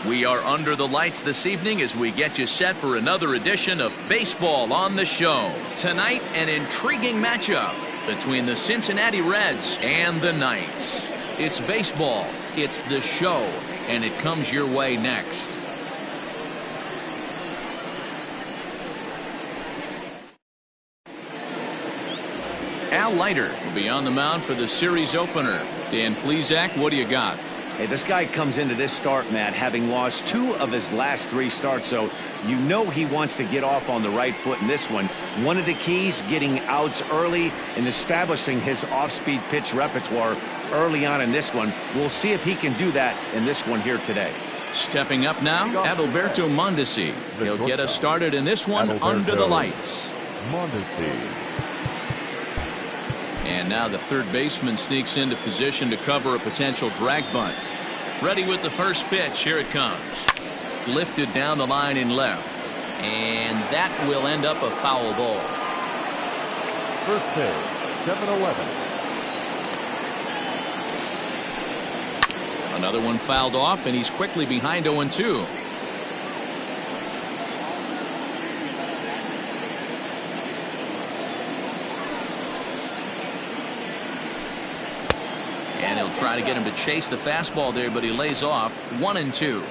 We are under the lights this evening as we get you set for another edition of Baseball on the Show. Tonight, an intriguing matchup between the Cincinnati Reds and the Knights. It's baseball, it's the show, and it comes your way next. Leiter will be on the mound for the series opener. Dan Plesac, what do you got? Hey, this guy comes into this start, Matt, having lost 2 of his last 3 starts, so you know he wants to get off on the right foot in this one. One of the keys, getting outs early and establishing his off-speed pitch repertoire early on in this one. We'll see if he can do that in this one here today. Stepping up now, Adalberto Mondesi. He'll get us started in this one under the lights. Mondesi. And now the third baseman sneaks into position to cover a potential drag bunt. Ready with the first pitch. Here it comes. Lifted down the line in left. And that will end up a foul ball. First pitch, 7-11. Another one fouled off, and he's quickly behind 0-2. And he'll try to get him to chase the fastball there, but he lays off. 1-2.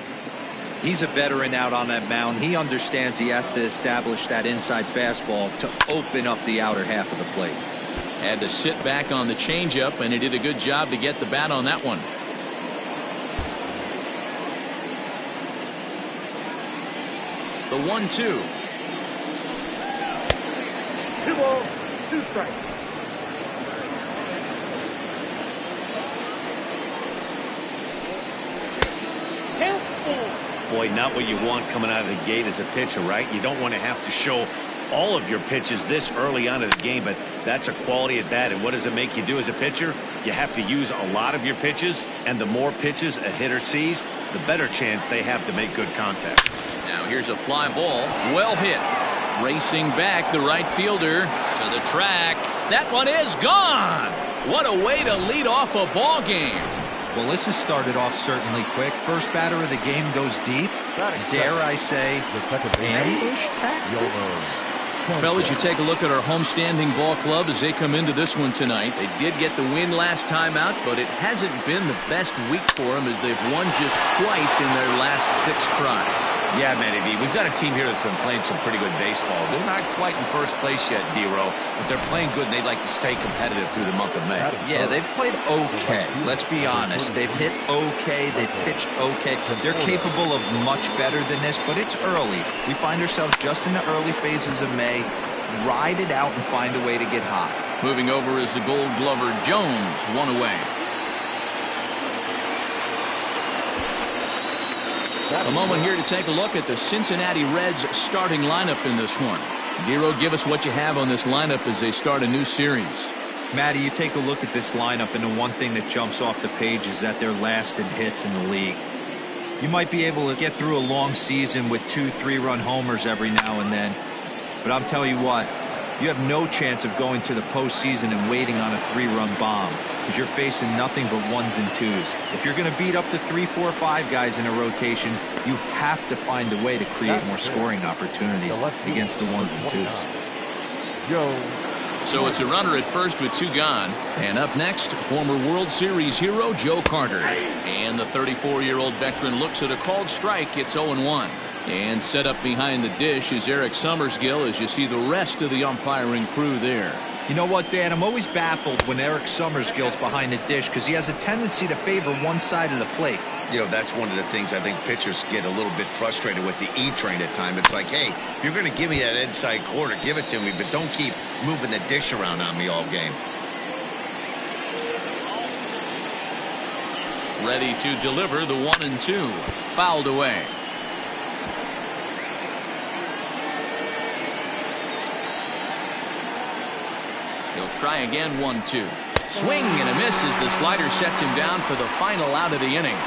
He's a veteran out on that mound. He understands he has to establish that inside fastball to open up the outer half of the plate. Had to sit back on the changeup, and he did a good job to get the bat on that one. The 1-2. 2 balls, 2 strikes. Boy, not what you want coming out of the gate as a pitcher, right? You don't want to have to show all of your pitches this early on in the game, but that's a quality at bat. And what does it make you do as a pitcher? You have to use a lot of your pitches, and the more pitches a hitter sees, the better chance they have to make good contact. Now here's a fly ball. Well hit. Racing back, the right fielder to the track. That one is gone. What a way to lead off a ball game. Well, this has started off certainly quick. First batter of the game goes deep. Dare I say, ambush tactics? Fellas, you take a look at our homestanding ball club as they come into this one tonight. They did get the win last time out, but it hasn't been the best week for them as they've won just twice in their last 6 tries. Yeah, Matty B, we've got a team here that's been playing some pretty good baseball. They're not quite in first place yet, D-Row, but they're playing good, and they'd like to stay competitive through the month of May. Yeah, they've played okay. Let's be honest. They've hit okay. They've pitched okay. They're capable of much better than this, but it's early. We find ourselves just in the early phases of May. Ride it out and find a way to get hot. Moving over is the Gold Glover Jones, 1 away. A moment here to take a look at the Cincinnati Reds starting lineup in this one. Dero, give us what you have on this lineup as they start a new series. Matty, you take a look at this lineup, and the one thing that jumps off the page is that they're last in hits in the league. You might be able to get through a long season with 2-3-run homers every now and then, but I'm telling you what, you have no chance of going to the postseason and waiting on a 3-run bomb, because you're facing nothing but 1s and 2s. If you're going to beat up the 3, 4, 5 guys in a rotation, you have to find a way to create more scoring opportunities against the 1s and 2s. So it's a runner at first with 2 gone. And up next, former World Series hero Joe Carter. And the 34-year-old veteran looks at a called strike. It's 0-1. And set up behind the dish is Eric Summersgill as you see the rest of the umpiring crew there. You know what, Dan? I'm always baffled when Eric Summersgill's behind the dish because he has a tendency to favor one side of the plate. You know, that's one of the things I think pitchers get a little bit frustrated with the E-train at times. It's like, hey, if you're going to give me that inside quarter, give it to me, but don't keep moving the dish around on me all game. Ready to deliver the 1-2. Fouled away. He'll try again. 1-2. Swing and a miss as the slider sets him down for the final out of the inning.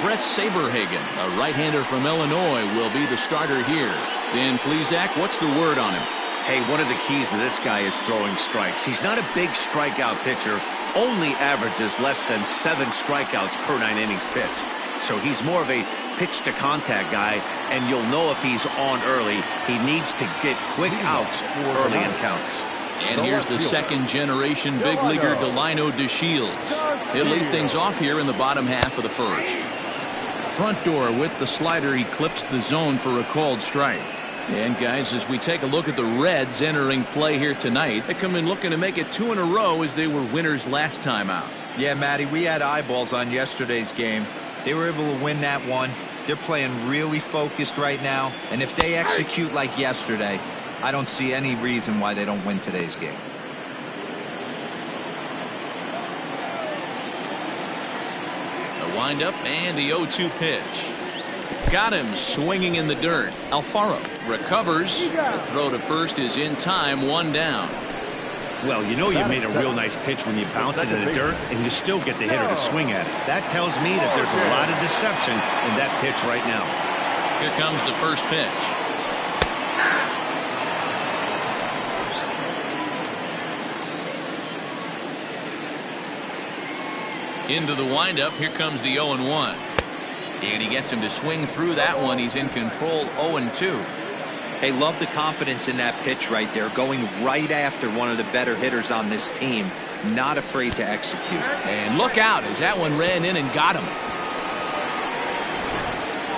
Bret Saberhagen, a right-hander from Illinois, will be the starter here. Dan Plesac, what's the word on him? Hey, one of the keys to this guy is throwing strikes. He's not a big strikeout pitcher, only averages less than 7 strikeouts per 9 innings pitched. So he's more of a pitch-to-contact guy, and you'll know if he's on early. He needs to get quick outs early in counts. And here's the second-generation big leaguer Delino DeShields. He'll lead things off here in the bottom half of the first. Front door with the slider, he clips the zone for a called strike. And guys, as we take a look at the Reds entering play here tonight, they come in looking to make it 2 in a row as they were winners last time out. Yeah, Matty, we had eyeballs on yesterday's game. They were able to win that one. They're playing really focused right now, and if they execute like yesterday, I don't see any reason why they don't win today's game. The windup and the 0-2 pitch. Got him swinging in the dirt. Alfaro recovers. The throw to first is in time, 1 down. Well, you know you made a real nice pitch when you bounce it in the dirt and you still get the hitter to swing at it. That tells me that there's a lot of deception in that pitch right now. Here comes the first pitch. Into the windup. Here comes the 0-1. And he gets him to swing through that one. He's in control, 0-2. Hey, love the confidence in that pitch right there, going right after one of the better hitters on this team, not afraid to execute. And look out as that one ran in and got him.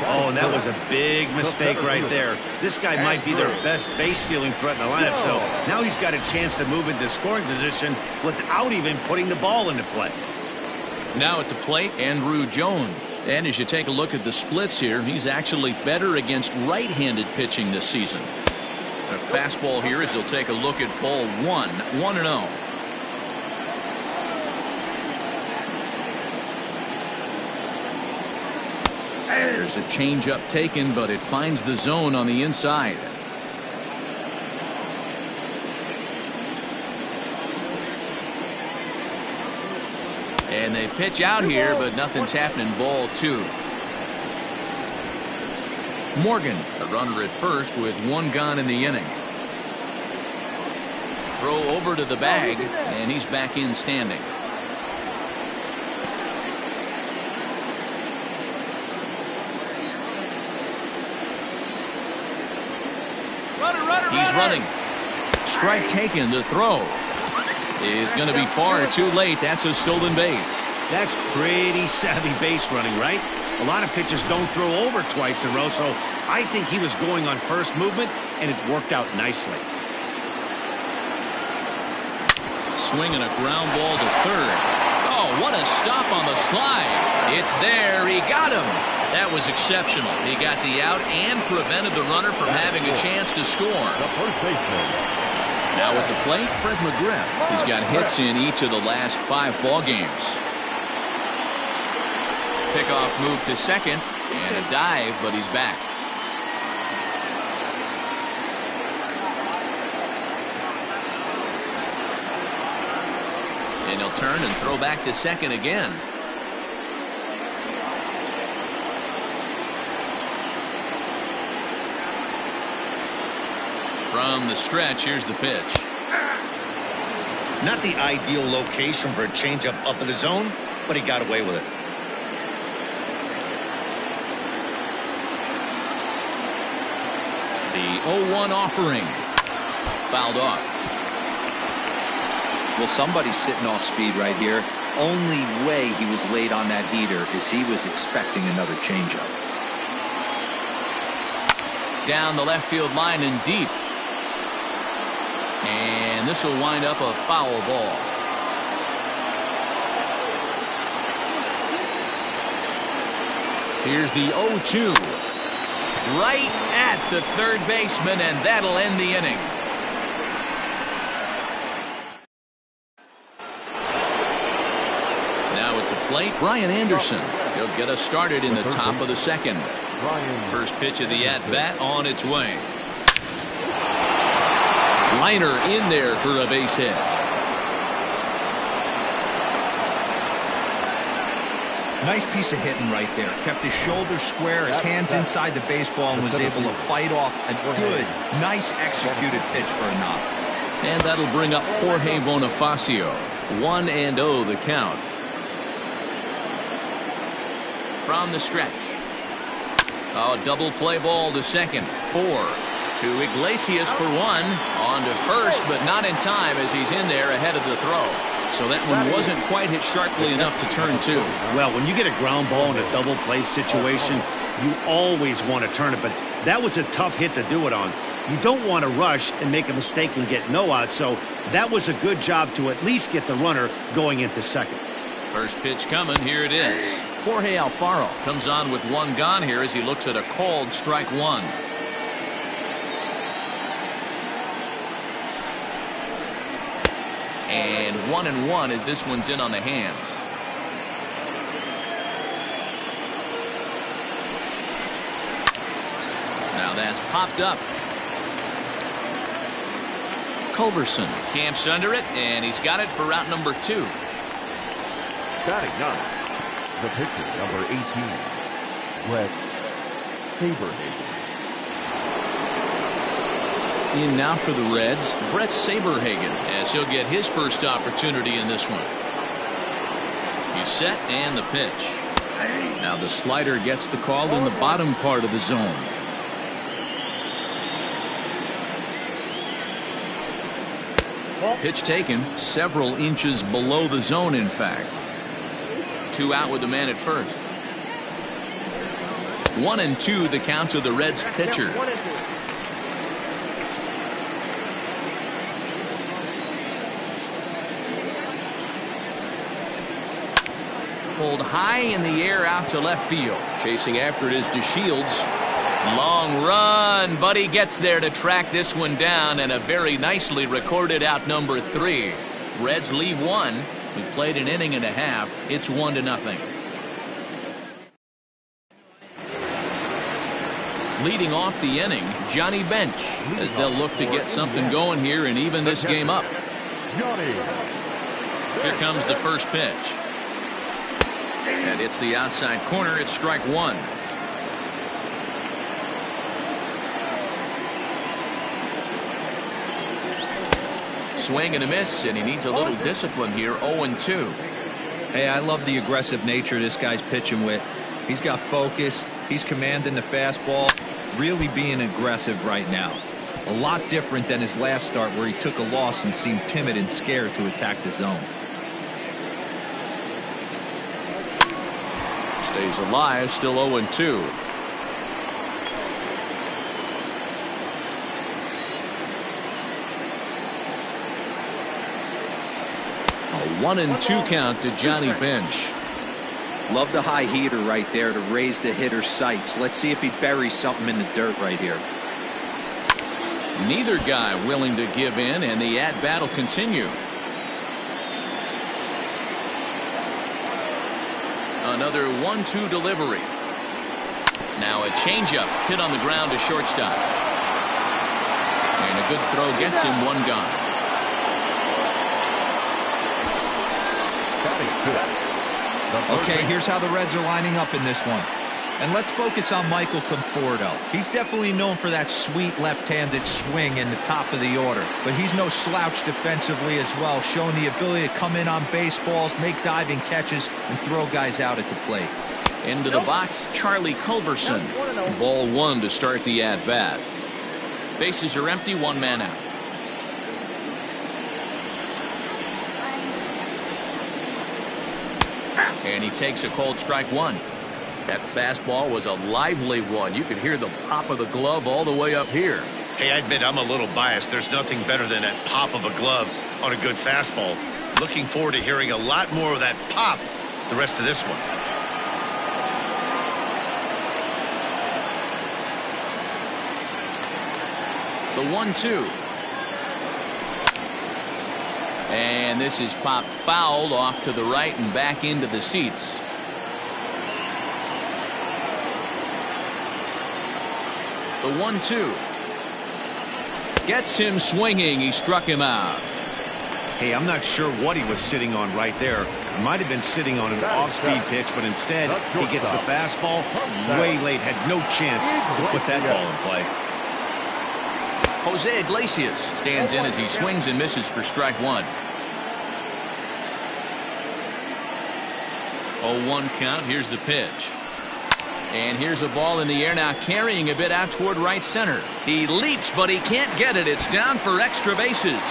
Oh, and that was a big mistake right there. This guy might be their best base-stealing threat in the lineup, so now he's got a chance to move into scoring position without even putting the ball into play. Now at the plate, Andrew Jones. And as you take a look at the splits here, he's actually better against right-handed pitching this season. A fastball here as he'll take a look at ball 1, 1-0. There's a changeup taken, but it finds the zone on the inside. And they pitch out here, but nothing's happening. Ball 2. Morgan, a runner at first with 1 gone in the inning. Throw over to the bag, and he's back in standing. He's running. Strike taken. The throw is going to be far too late. That's a stolen base. That's pretty savvy base running, right? A lot of pitchers don't throw over twice in a row, so I think he was going on first movement, and it worked out nicely. Swinging a ground ball to third. Oh, what a stop on the slide. It's there. He got him. That was exceptional. He got the out and prevented the runner from having a chance to score. The first baseman. Now at the plate, Fred McGriff. He's got hits in each of the last 5 ball games. Pickoff move to second and a dive, but he's back. And he'll turn and throw back to second again. From the stretch, here's the pitch. Not the ideal location for a changeup up in the zone, but he got away with it. The 0-1 offering. Fouled off. Well, somebody's sitting off speed right here. Only way he was late on that heater is he was expecting another changeup. Down the left field line and deep. And this will wind up a foul ball. Here's the 0-2. Right at the third baseman, and that'll end the inning. Now at the plate, Brian Anderson. He'll get us started in the top of the second. First pitch of the at-bat on its way. Leiter in there for a base hit. Nice piece of hitting right there. Kept his shoulders square, his hands inside the baseball, and was able to fight off a good, nice executed pitch for a knock. And that'll bring up Jorge Bonifacio. 1-0 the count. From the stretch. Oh, double play ball to second. 4 to Iglesias for 1. On to first, but not in time as he's in there ahead of the throw. So that one wasn't quite hit sharply enough to turn 2. Well, when you get a ground ball in a double play situation, you always want to turn it, but that was a tough hit to do it on. You don't want to rush and make a mistake and get no out, so that was a good job to at least get the runner going into second. First pitch coming, here it is. Jorge Alfaro comes on with 1 gone here as he looks at a called strike 1. And 1-1 as this one's in on the hands. Now that's popped up. Culberson camps under it, and he's got it for route number 2. Batting ninth, the pitcher, number 18, Bret Saberhagen. In now for the Reds, Bret Saberhagen, as he'll get his first opportunity in this one. He's set and the pitch. Now the slider gets the call in the bottom part of the zone. Pitch taken several inches below the zone, in fact. 2 out with the man at first. 1-2 the count to the Reds pitcher. Pulled high in the air out to left field. Chasing after it is DeShields. Long run, but he gets there to track this one down, and a very nicely recorded out number 3. Reds leave 1. We played an inning and a half. It's 1-0. Leading off the inning, Johnny Bench, as they'll look to get something going here and even this game up. Here comes the first pitch. And it's the outside corner. It's strike 1. Swing and a miss, and he needs a little discipline here. 0-2. Hey, I love the aggressive nature this guy's pitching with. He's got focus. He's commanding the fastball. Really being aggressive right now. A lot different than his last start where he took a loss and seemed timid and scared to attack the zone. Stays alive, still 0-2. A 1-2 count to Johnny Bench. Love the high heater right there to raise the hitter's sights. Let's see if he buries something in the dirt right here. Neither guy willing to give in, and the at-bat will continue. Another 1-2 delivery. Now a changeup hit on the ground to shortstop. And a good throw gets him 1 gone. Okay, here's how the Reds are lining up in this one. And let's focus on Michael Conforto. He's definitely known for that sweet left-handed swing in the top of the order. But he's no slouch defensively as well, showing the ability to come in on baseballs, make diving catches, and throw guys out at the plate. Into the box, Charlie Culberson. Ball 1 to start the at-bat. Bases are empty, 1 man out. And he takes a cold strike 1. That fastball was a lively one. You could hear the pop of the glove all the way up here. Hey, I admit I'm a little biased. There's nothing better than that pop of a glove on a good fastball. Looking forward to hearing a lot more of that pop the rest of this one. The 1-2. And this is popped fouled off to the right and back into the seats. The 1-2. Gets him swinging. He struck him out. Hey, I'm not sure what he was sitting on right there. He might have been sitting on an off-speed pitch, but instead he gets the fastball way late. Had no chance to put that ball in play. Jose Iglesias stands in as he swings and misses for strike one. 0-1 count. Here's the pitch. And here's a ball in the air now, carrying a bit out toward right center. He leaps, but he can't get it. It's down for extra bases.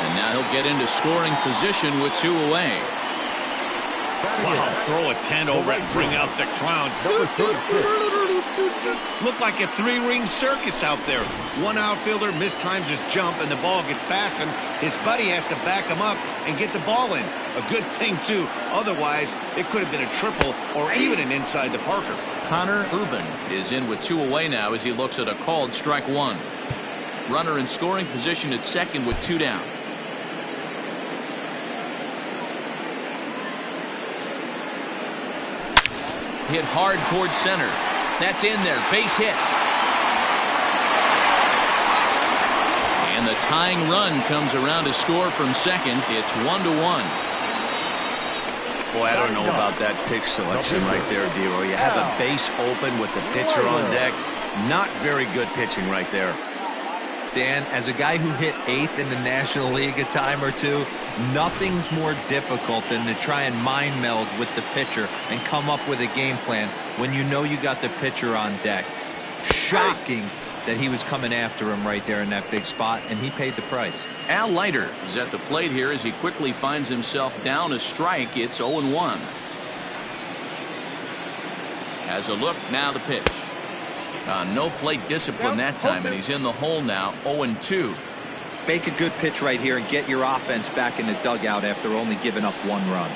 And now he'll get into scoring position with 2 away. Wow, throw a tent over and bring out the clowns. Look like a 3-ring circus out there. One outfielder mistimes his jump and the ball gets past him. His buddy has to back him up and get the ball in. A good thing, too. Otherwise, it could have been a triple or even an inside the Parker. Connor Urban is in with 2 away now as he looks at a called strike one. Runner in scoring position at second with 2 down. Hit hard towards center. That's in there. Base hit. And the tying run comes around to score from second. It's 1-1. Boy, I don't know about that pitch selection right there, D-Roy. You have a base open with the pitcher on deck. Not very good pitching right there. Dan, as a guy who hit 8th in the National League a time or two, nothing's more difficult than to try and mind meld with the pitcher and come up with a game plan when you know you got the pitcher on deck. Shocking that he was coming after him right there in that big spot, and he paid the price. Al Leiter is at the plate here as he quickly finds himself down a strike. It's 0-1. Has a look, now the pitch. No plate discipline that time, and he's in the hole now, 0-2. Make a good pitch right here and get your offense back in the dugout after only giving up 1 run.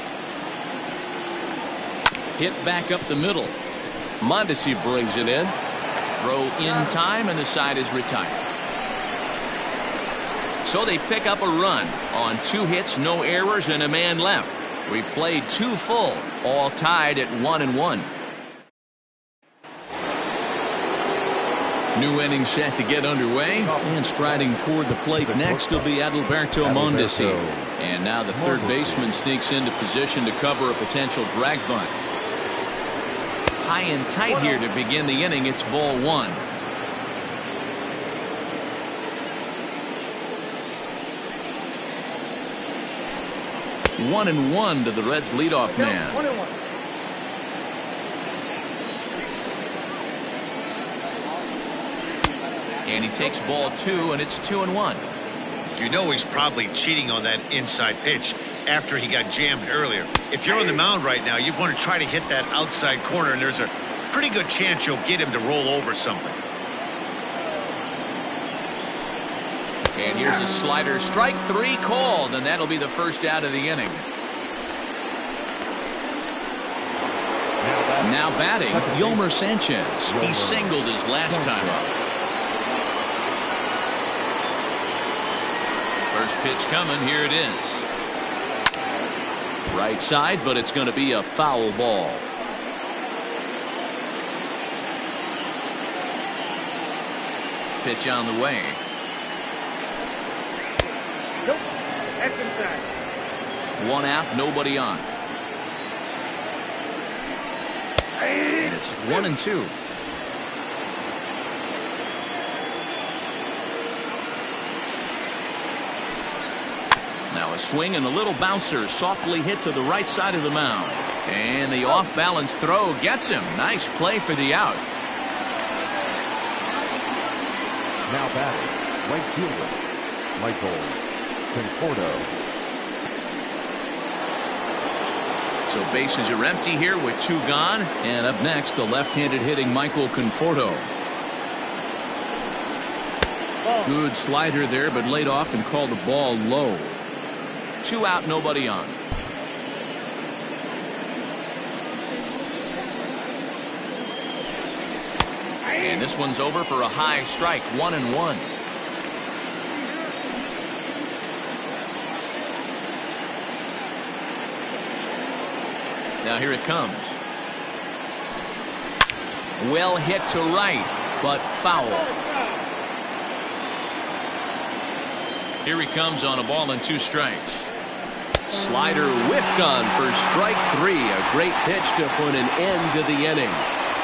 Hit back up the middle. Mondesi brings it in. Throw in time, and the side is retired. So they pick up a run on 2 hits, no errors, and a man left. We played 2 full, all tied at 1-1. New inning set to get underway, and striding toward the plate next will be Adalberto Mondesi. And now the third baseman sneaks into position to cover a potential drag bunt. High and tight here to begin the inning. It's ball 1. One and 1 to the Reds leadoff man. And he takes ball 2, and it's 2-1. You know he's probably cheating on that inside pitch after he got jammed earlier. If you're on the mound right now, you want to try to hit that outside corner, and there's a pretty good chance you'll get him to roll over something. And here's a slider. Strike 3 called, and that'll be the first out of the inning. Now batting, Yolmer Sanchez. He singled his last time up. First pitch coming. Here it is. Right side, but it's going to be a foul ball. Pitch on the way. Nope. That's inside. 1 out, nobody on. And it's 1-2. Now a swing and a little bouncer softly hit to the right side of the mound. And the off-balance throw gets him. Nice play for the out. Now batting, right fielder, Michael Conforto. So bases are empty here with 2 gone. And up next, the left-handed hitting Michael Conforto. Good slider there, but laid off and called the ball low. 2 out, nobody on. And this one's over for a high strike. 1-1. Now here it comes. Well hit to right, but foul. Here he comes on a ball and 2 strikes. Slider whiffed on for strike 3. A great pitch to put an end to the inning.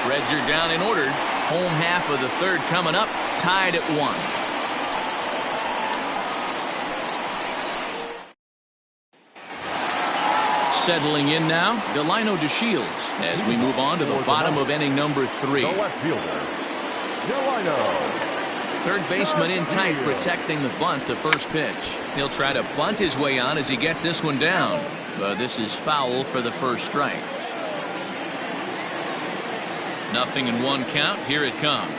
Reds are down and ordered. Home half of the 3rd coming up, tied at 1. Settling in now, Delino DeShields as we move on to the bottom of inning number 3. The left fielder, Delino. 3rd baseman in tight, protecting the bunt, the first pitch. He'll try to bunt his way on as he gets this one down. But this is foul for the first strike. 0-1 count. Here it comes.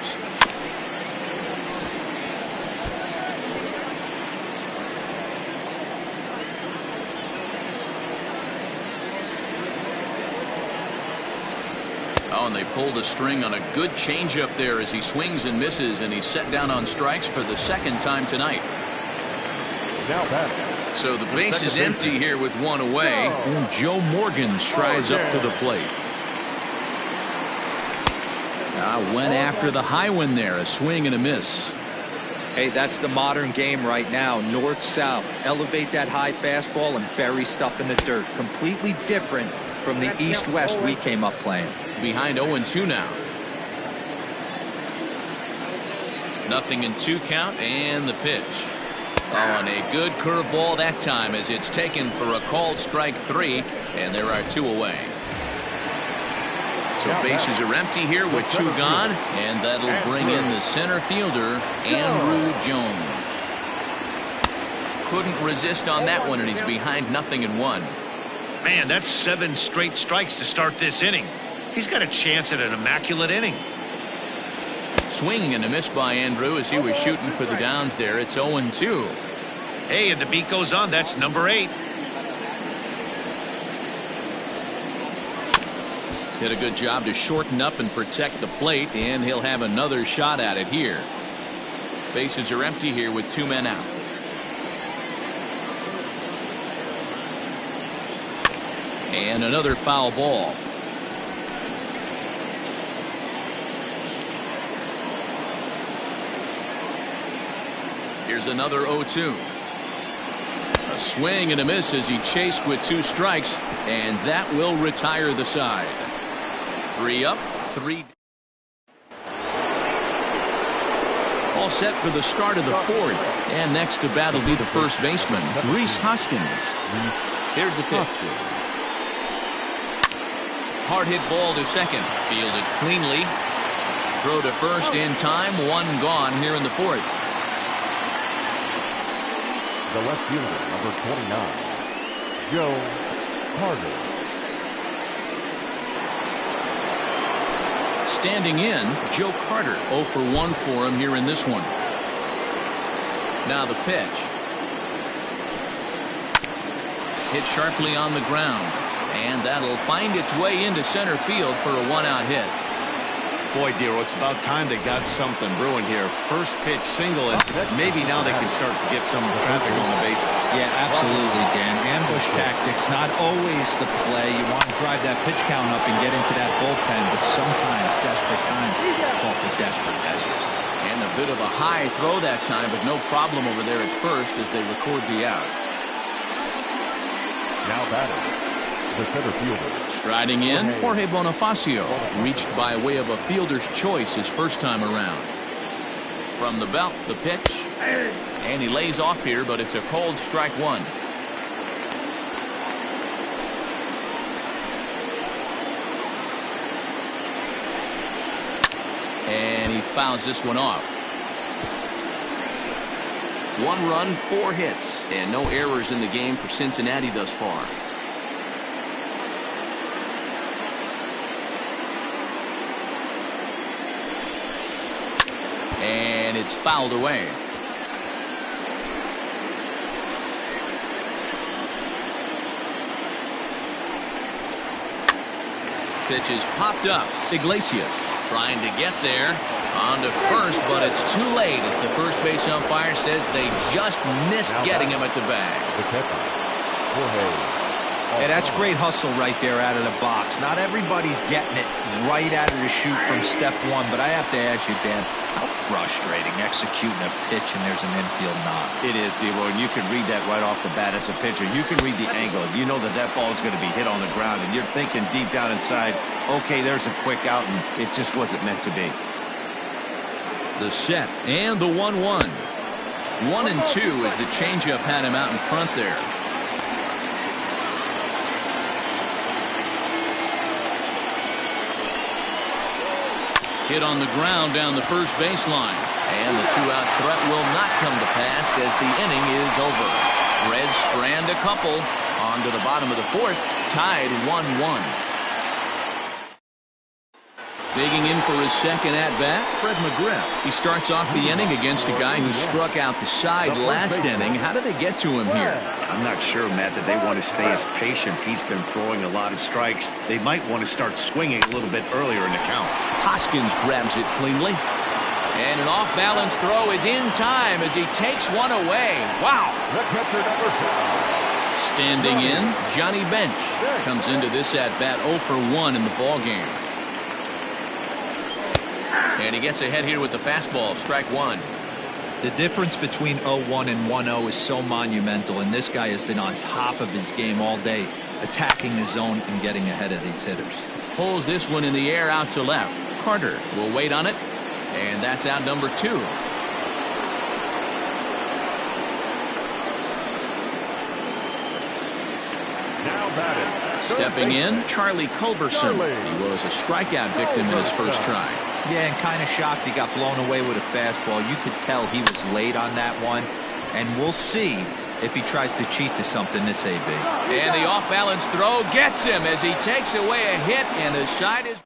Oh, and they pulled a string on a good changeup there as he swings and misses, and he's set down on strikes for the 2nd time tonight. Now batting. So the base is empty here with 1 away, and Joe Morgan strides up to the plate. Went after the high one there, a swing and a miss. Hey, that's the modern game right now. North-south. Elevate that high fastball and bury stuff in the dirt. Completely different from the east-west we came up playing. Behind 0-2 now. 0-2 count and the pitch. Oh, and a good curveball that time as it's taken for a called strike 3, and there are 2 away. So bases are empty here with 2 gone, and that'll bring in the center fielder, Andrew Jones. Couldn't resist on that one, and he's behind 0-1. Man, that's 7 straight strikes to start this inning. He's got a chance at an immaculate inning. Swing and a miss by Andrew as he was shooting for the downs there. It's 0-2. Hey, and the beat goes on. That's number 8. Did a good job to shorten up and protect the plate, and he'll have another shot at it here. Bases are empty here with 2 men out. And another foul ball. Here's another 0-2. A swing and a miss as he chased with 2 strikes, and that will retire the side. 3 up, 3. All set for the start of the 4th, and next to bat will be the first baseman, Rhys Hoskins. Here's the pitch. Hard hit ball to second, fielded cleanly. Throw to first in time, 1 gone here in the 4th. The left fielder, number 29, Joe Carter. Standing in, Joe Carter, 0 for 1 for him here in this one. Now the pitch. Hit sharply on the ground, and that'll find its way into center field for a 1-out hit. Boy, Dero, it's about time they got something brewing here. First pitch single, and maybe now they can start to get some traffic on the bases. Yeah, absolutely, Dan. Ambush tactics, not always the play. You want to drive that pitch count up and get into that bullpen, but sometimes desperate times call for desperate measures. And a bit of a high throw that time, but no problem over there at first as they record the out. Now batting, the center fielder. Striding in, Jorge Bonifacio, reached by way of a fielder's choice his first time around. From the belt, the pitch, and he lays off here, but it's a called strike 1. And he fouls this one off. 1 run, 4 hits, and no errors in the game for Cincinnati thus far. And it's fouled away. Pitch is popped up. Iglesias trying to get there on to first, but it's too late as the first base umpire says they just missed getting him at the bag. The catcher, Jorge Yeah, that's great hustle right there out of the box. Not everybody's getting it right out of the chute from step one, but I have to ask you, Dan, how frustrating executing a pitch and there's an infield knock. It is, D-Roy, and you can read that right off the bat as a pitcher. You can read the angle. You know that that ball is going to be hit on the ground, and you're thinking deep down inside, okay, there's a quick out, and it just wasn't meant to be. The set and the 1-1. 1 and 2 as the changeup had him out in front there. Hit on the ground down the first baseline. And the two-out threat will not come to pass as the inning is over. Reds strand a couple on to the bottom of the fourth, tied 1-1. Digging in for his second at-bat, Fred McGriff. He starts off the inning against a guy who struck out the side last inning. How did they get to him here? I'm not sure, Matt, that they want to stay as patient. He's been throwing a lot of strikes. They might want to start swinging a little bit earlier in the count. Hoskins grabs it cleanly. And an off-balance throw is in time as he takes one away. Wow. Standing in, Johnny Bench comes into this at-bat 0 for 1 in the ballgame. And he gets ahead here with the fastball, strike one. The difference between 0-1 and 1-0 is so monumental, and this guy has been on top of his game all day, attacking the zone and getting ahead of these hitters. Pulls this one in the air out to left. Carter will wait on it, and that's out number 2. Now batting. Stepping in, Charlie Culberson. He was a strikeout victim in his first try. Yeah, and kind of shocked he got blown away with a fastball. You could tell he was late on that one, and we'll see if he tries to cheat to something this AB. And the off-balance throw gets him as he takes away a hit, and the side is...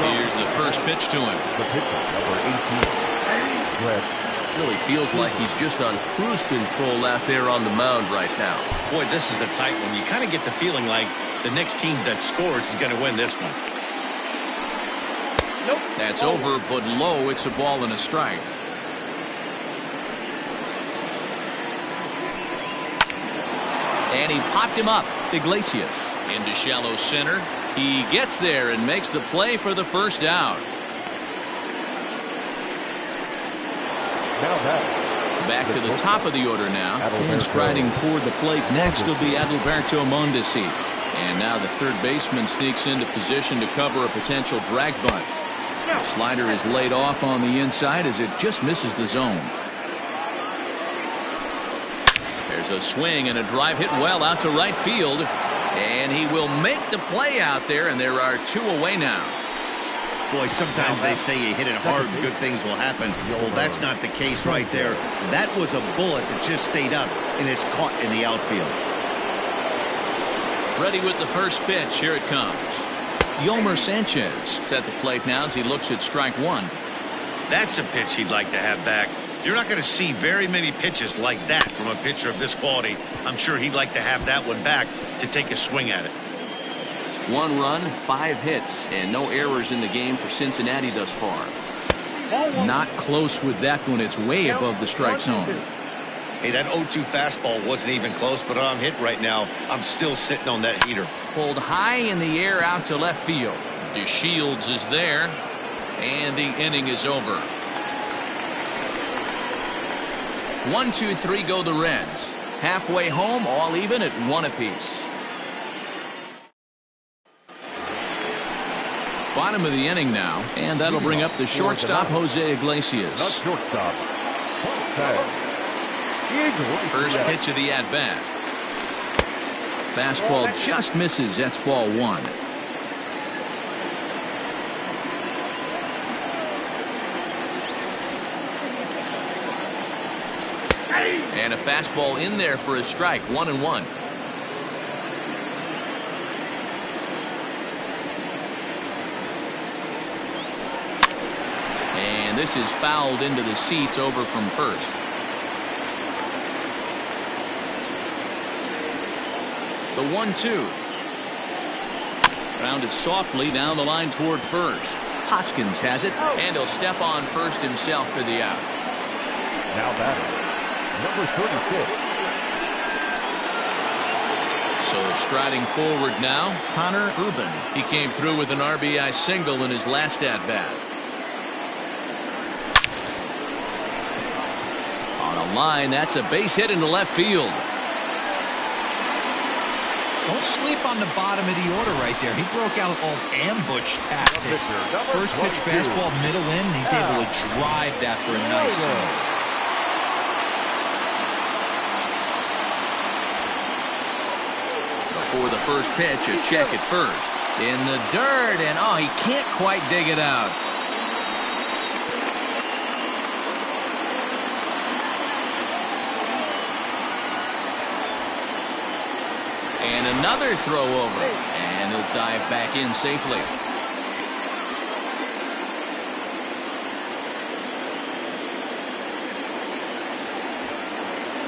Here's the first pitch to him. The pitcher, number 18, Bret. Really feels like he's just on cruise control out there on the mound right now. Boy, this is a tight one. You kind of get the feeling like the next team that scores is going to win this one. Nope. That's over, but low. It's a ball and a strike. And he popped him up. Iglesias into shallow center. He gets there and makes the play for the first out. Back to the top of the order now. And striding toward the plate next will be Adalberto Mondesi. And now the third baseman sneaks into position to cover a potential drag bunt. The slider is laid off on the inside as it just misses the zone. There's a swing and a drive hit well out to right field. And he will make the play out there, and there are 2 away now. Boy, sometimes they say you hit it hard, good things will happen. Well, that's not the case right there. That was a bullet that just stayed up and is caught in the outfield. Ready with the first pitch. Here it comes. Yomer Sanchez is at the plate now as he looks at strike one. That's a pitch he'd like to have back. You're not going to see very many pitches like that from a pitcher of this quality. I'm sure he'd like to have that one back to take a swing at it. 1 run, 5 hits, and no errors in the game for Cincinnati thus far. Not close with that one. It's way above the strike zone. Hey, that 0-2 fastball wasn't even close, but I'm hit right now. I'm still sitting on that heater. Pulled high in the air out to left field. DeShields is there, and the inning is over. 1, 2, 3 go the Reds. Halfway home, all even at 1 apiece. Bottom of the inning now, and that'll bring up the shortstop, Jose Iglesias. Shortstop. First pitch of the at-bat. Fastball just misses. That's ball 1. And a fastball in there for a strike. 1-1. And this is fouled into the seats over from first. The 1-2. Grounded softly down the line toward first. Hoskins has it, and he'll step on first himself for the out. Now batting, number 36. So striding forward now, Connor Urban. He came through with an RBI single in his last at-bat. On a line, that's a base hit into left field. Don't sleep on the bottom of the order right there. He broke out all ambush tactics. First pitch fastball middle in, and he's able to drive that for a nice swing. For the first pitch, a check at first. In the dirt, and oh, he can't quite dig it out. And another throw over, and he'll dive back in safely.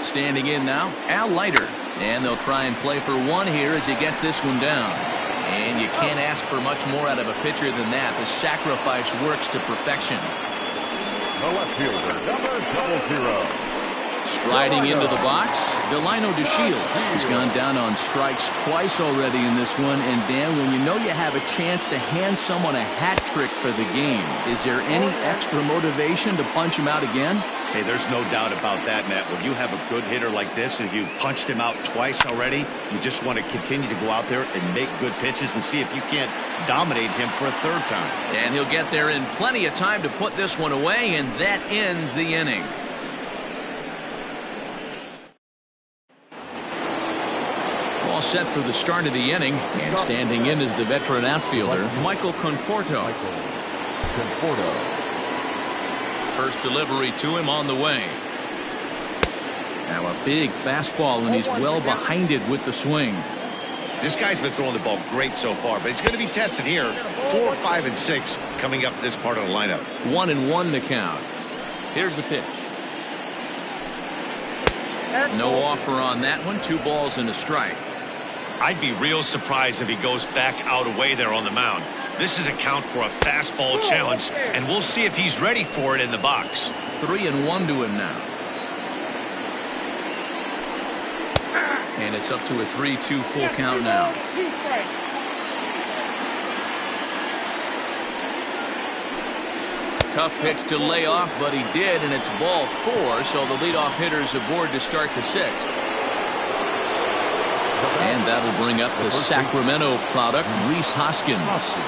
Standing in now, Leiter. And they'll try and play for one here as he gets this one down. And you can't ask for much more out of a pitcher than that. The sacrifice works to perfection. The left fielder, number 00. Striding into the box, Delino DeShields. He's gone down on strikes twice already in this one. And Dan, when you know you have a chance to hand someone a hat trick for the game, is there any extra motivation to punch him out again? Hey, there's no doubt about that, Matt. When you have a good hitter like this and you've punched him out twice already, you just want to continue to go out there and make good pitches and see if you can't dominate him for a third time. And he'll get there in plenty of time to put this one away, and that ends the inning. All set for the start of the inning, and standing in is the veteran outfielder, Michael Conforto. First delivery to him on the way. Now a big fastball, and he's well behind it with the swing. This guy's been throwing the ball great so far, but he's going to be tested here. 4, 5, and 6 coming up this part of the lineup. 1-1 the count. Here's the pitch. No offer on that one. 2 balls and a strike. I'd be real surprised if he goes back out away there on the mound. This is a count for a fastball challenge, and we'll see if he's ready for it in the box. 3-1 to him now. And it's up to a 3-2 full count now. Tough pitch to lay off, but he did, and it's ball 4, so the leadoff hitter's aboard to start the 6th. And that'll bring up the Sacramento product, Rhys Hoskins.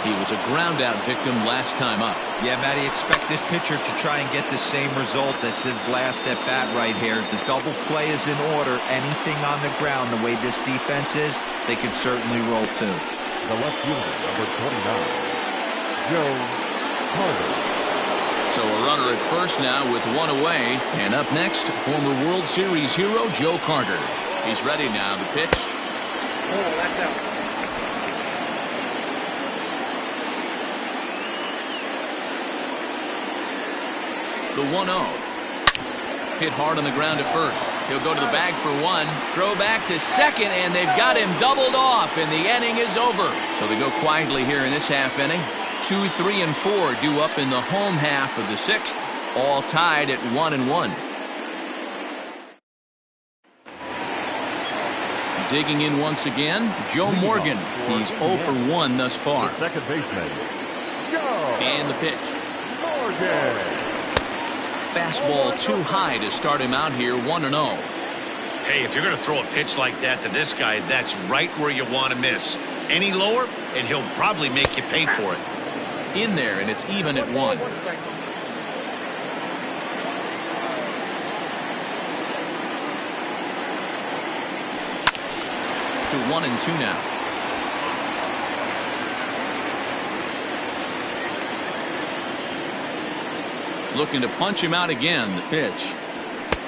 He was a ground-out victim last time up. Yeah, Matty, expect this pitcher to try and get the same result as his last at-bat right here. The double play is in order. Anything on the ground, the way this defense is, they can certainly roll too. The left fielder, number 29, Joe Carter. So a runner at first now with 1 away. And up next, former World Series hero Joe Carter. He's ready now. The pitch. Oh, that's out. The 1-0. Hit hard on the ground at first. He'll go to the bag for 1. Throw back to second, and they've got him doubled off, and the inning is over. So they go quietly here in this half inning. 2, 3, and 4 due up in the home half of the 6th. All tied at 1-1. Digging in once again, Joe Morgan. He's 0 for 1 thus far. Second baseman, Joe. And the pitch. Morgan. Fastball too high to start him out here, 1-0. Hey, if you're going to throw a pitch like that to this guy, that's right where you want to miss. Any lower, and he'll probably make you pay for it. In there, and it's even at 1. To 1-2 now. Looking to punch him out again. The pitch.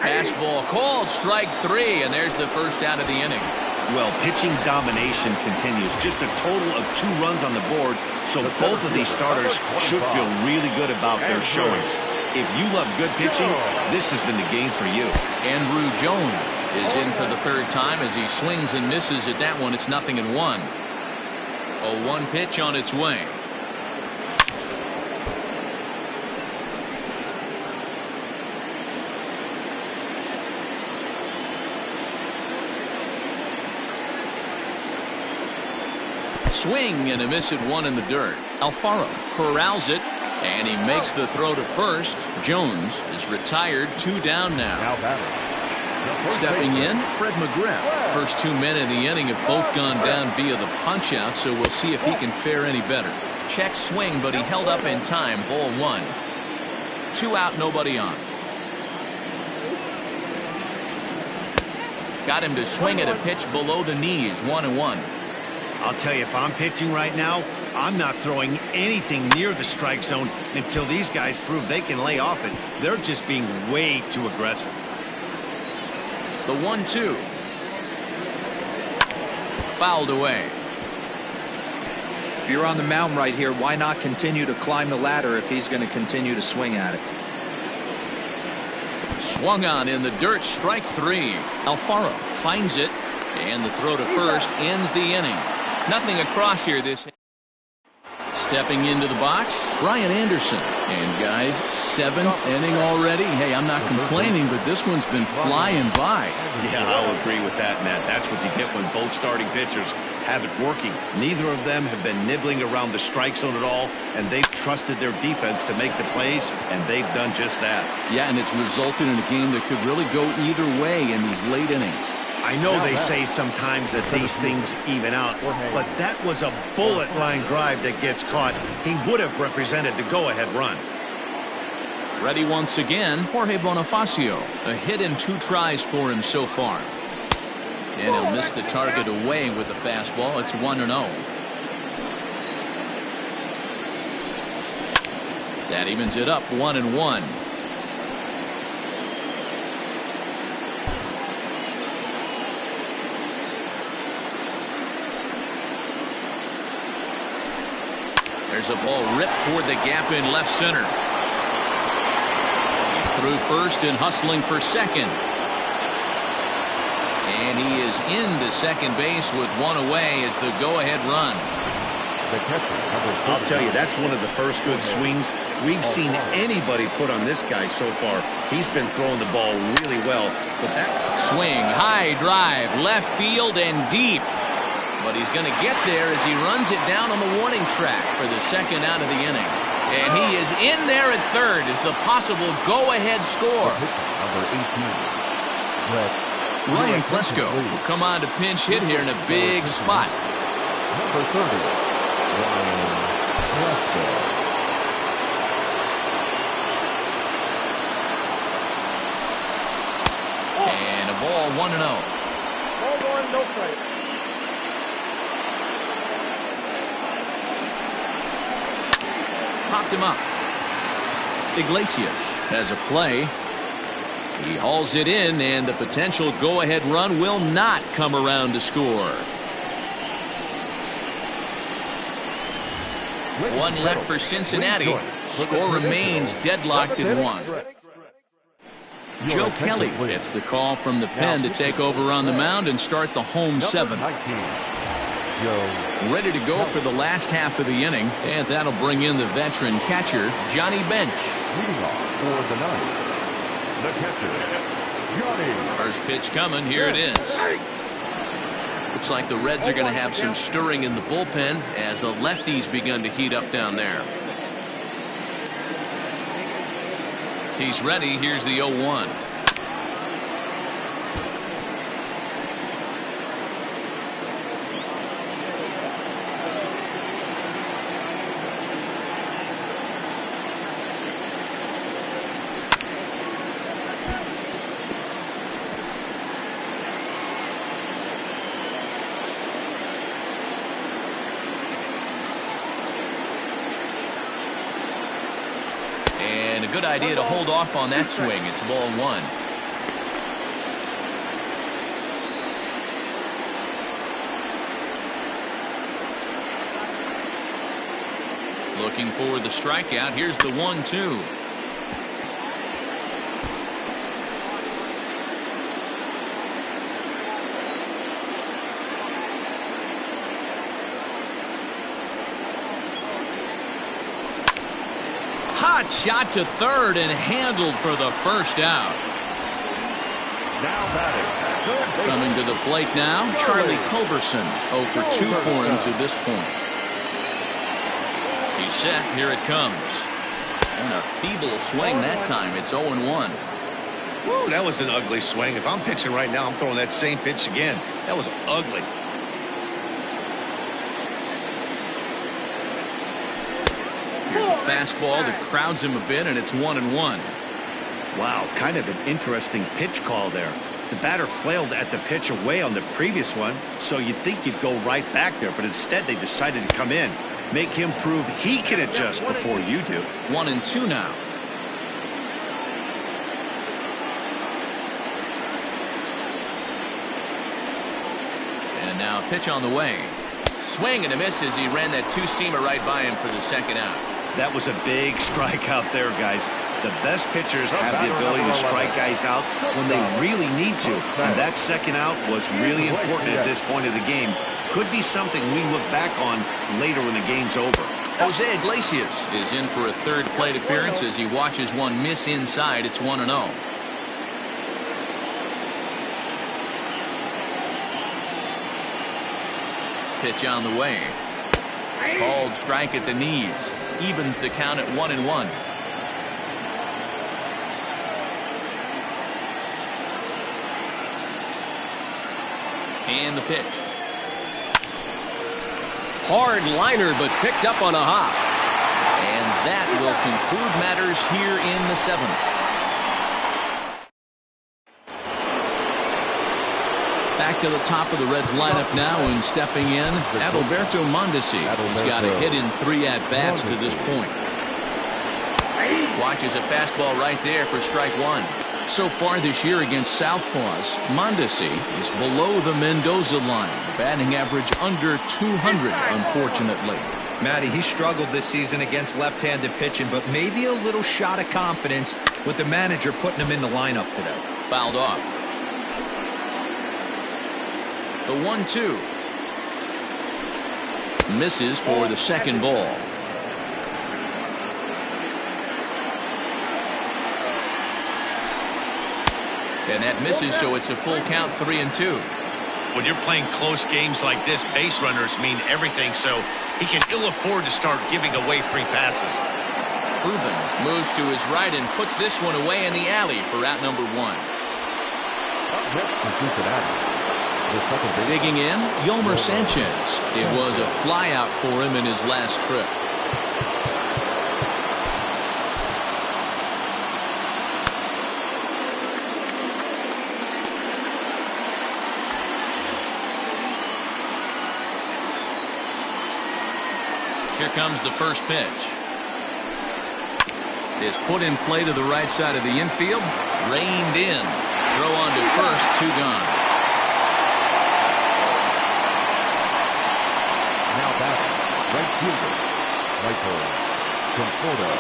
Fastball called, strike 3, and there's the first out of the inning. Well, pitching domination continues. Just a total of 2 runs on the board, so both of these starters should feel really good about their showings. If you love good pitching, this has been the game for you. Andrew Jones is in for the 3rd time as he swings and misses at that one. It's 0-1. A 1 pitch on its way. Swing and a miss at one in the dirt. Alfaro corrals it, and he makes the throw to first. Jones is retired, 2 down now. Stepping in, Fred McGriff. First 2 men in the inning have both gone down via the punch-out, so we'll see if he can fare any better. Check swing, but he held up in time. Ball 1. 2 out, nobody on. Got him to swing at a pitch below the knees. 1-1. I'll tell you, if I'm pitching right now, I'm not throwing anything near the strike zone until these guys prove they can lay off it. They're just being way too aggressive. The 1-2. Fouled away. If you're on the mound right here, why not continue to climb the ladder if he's going to continue to swing at it? Swung on in the dirt, strike 3. Alfaro finds it, and the throw to first ends the inning. Nothing across here this. Stepping into the box, Brian Anderson. And guys, 7th inning already. Hey, I'm not complaining, but this one's been flying by. Yeah, I'll agree with that, Matt. That's what you get when both starting pitchers have it working. Neither of them have been nibbling around the strike zone at all, and they've trusted their defense to make the plays, and they've done just that. Yeah, and it's resulted in a game that could really go either way in these late innings. I know they say sometimes that these things even out, but that was a bullet line drive that gets caught. He would have represented the go-ahead run. Ready once again, Jorge Bonifacio. A hit in 2 tries for him so far. And he'll miss the target away with the fastball. It's 1-0. That evens it up, 1-1. There's a ball ripped toward the gap in left center. Through first and hustling for second. And he is into second base with 1 away as the go-ahead run. I'll tell you, that's one of the first good swings we've seen anybody put on this guy so far. He's been throwing the ball really well, but that swing, high drive, left field and deep. But he's going to get there as he runs it down on the warning track for the second out of the inning. And he is in there at third as the possible go-ahead score. Number 18, Ryan Klesko will come on to pinch hit here in a big spot. Number 30, Ryan Klesko. And a ball, 1-0. Ball 1, no strike. Popped him up. Iglesias has a play. He hauls it in, and the potential go-ahead run will not come around to score. 1 left for Cincinnati. Score remains deadlocked at 1. Joe Kelly gets the call from the pen to take over on the mound and start the home 7th. Ready to go for the last half of the inning, and that'll bring in the veteran catcher, Johnny Bench. Leading off for the ninth, the catcher, Johnny. First pitch coming, here it is. Looks like the Reds are going to have some stirring in the bullpen as the lefty's begun to heat up down there. He's ready, here's the 0-1. Good idea to hold off on that swing. It's ball 1. Looking for the strikeout. Here's the 1-2. Hot shot to third and handled for the first out. Now batting. Third base. Coming to the plate now, Charlie Culberson. 0 for 2 for him to this point. He's set. Here it comes. And a feeble swing that time. It's 0-1. Woo, that was an ugly swing. If I'm pitching right now, I'm throwing that same pitch again. That was ugly. Here's a fastball that crowds him a bit, and it's 1-1. Wow, kind of an interesting pitch call there. The batter flailed at the pitch away on the previous one, so you'd think you'd go right back there, but instead they decided to come in. Make him prove he can adjust before you do. 1-2 now. And now a pitch on the way. Swing and a miss as he ran that two-seamer right by him for the second out. That was a big strikeout there, guys. The best pitchers have the ability to strike guys out when they really need to. And that second out was really important at this point of the game. Could be something we look back on later when the game's over. Jose Iglesias is in for a third plate appearance as he watches one miss inside. It's 1-0. Pitch on the way. Called strike at the knees. Evens the count at 1-1. And the pitch. Hard liner, but picked up on a hop. And that will conclude matters here in the 7th. Back to the top of the Reds lineup now, and stepping in, Adalberto Mondesi. He's got a hit in 3 at-bats to this point. Watches a fastball right there for strike 1. So far this year against Southpaws, Mondesi is below the Mendoza line. Batting average under 200, unfortunately. Matty, he struggled this season against left-handed pitching, but maybe a little shot of confidence with the manager putting him in the lineup today. Fouled off. The 1-2. Misses for the second ball. And that misses, so it's a full count, 3-2. When you're playing close games like this, base runners mean everything, so he can ill afford to start giving away free passes. Ruben moves to his right and puts this one away in the alley for out number 1. Digging in, Yolmer Sanchez. It was a flyout for him in his last trip. Here comes the first pitch. Is put in play to the right side of the infield. Reined in. Throw on to first, 2 gone. Now back, right fielder, Michael Conforto.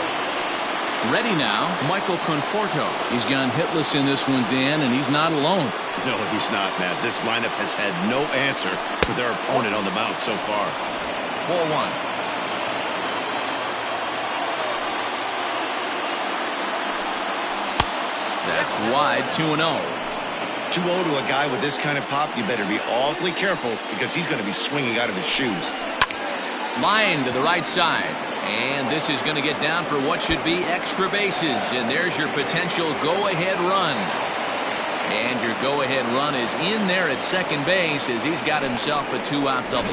Ready now, Michael Conforto. He's gone hitless in this one, Dan, and he's not alone. No, he's not, Matt. This lineup has had no answer for their opponent on the mound so far. 4-1. That's wide, 2-0. 2-0 to a guy with this kind of pop, you better be awfully careful because he's going to be swinging out of his shoes. Line to the right side. And this is going to get down for what should be extra bases. And there's your potential go-ahead run. And your go-ahead run is in there at second base as he's got himself a 2-out double.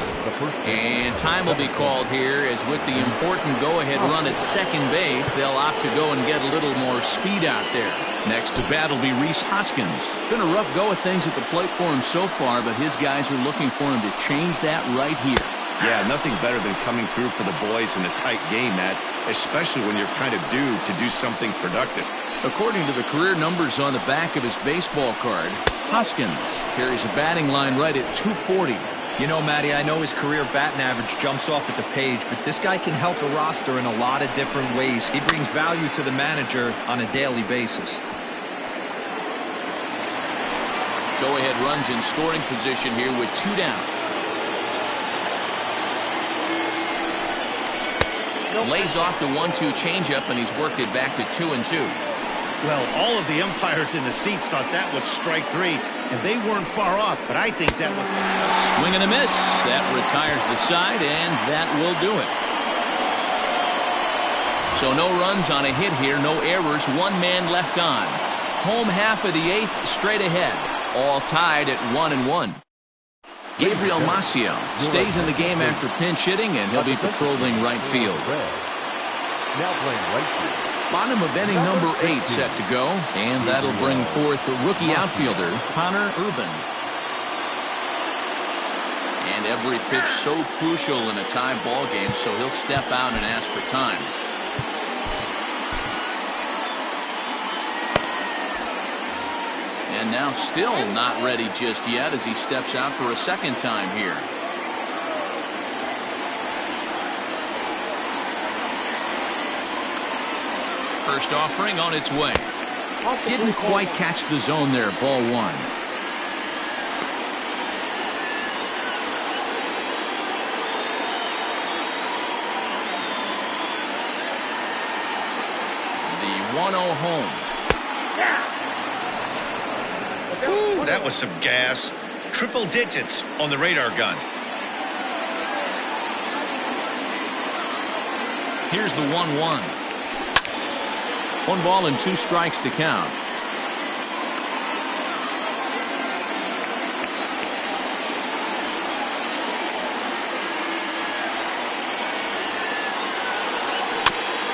And time will be called here as with the important go-ahead run at second base, they'll opt to go and get a little more speed out there. Next to bat will be Rhys Hoskins. It's been a rough go of things at the plate for him so far, but his guys are looking for him to change that right here. Yeah, nothing better than coming through for the boys in a tight game, Matt, especially when you're kind of due to do something productive. According to the career numbers on the back of his baseball card, Hoskins carries a batting line right at 240. You know, Matty, I know his career batting average jumps off at the page, but this guy can help a roster in a lot of different ways. He brings value to the manager on a daily basis. Go-ahead runs in scoring position here with 2 down. Lays off the 1-2 changeup, and he's worked it back to 2-2. Well, all of the umpires in the seats thought that was strike 3, and they weren't far off, but I think that was... A swing and a miss. That retires the side, and that will do it. So no runs on a hit here, no errors, one man left on. Home half of the 8th straight ahead, all tied at 1-1. Gabriel Maciel stays in the game after pinch hitting, and he'll be patrolling right field. Now playing right field. Bottom of inning number 8 set to go, and that'll bring forth the rookie outfielder, Connor Urban. And every pitch so crucial in a tie ball game, so he'll step out and ask for time. And now still not ready just yet as he steps out for a second time here. First offering on its way. Didn't quite catch the zone there. Ball 1. The 1-0 home. Ooh, that was some gas. Triple digits on the radar gun. Here's the 1-1. 1 ball and 2 strikes to count.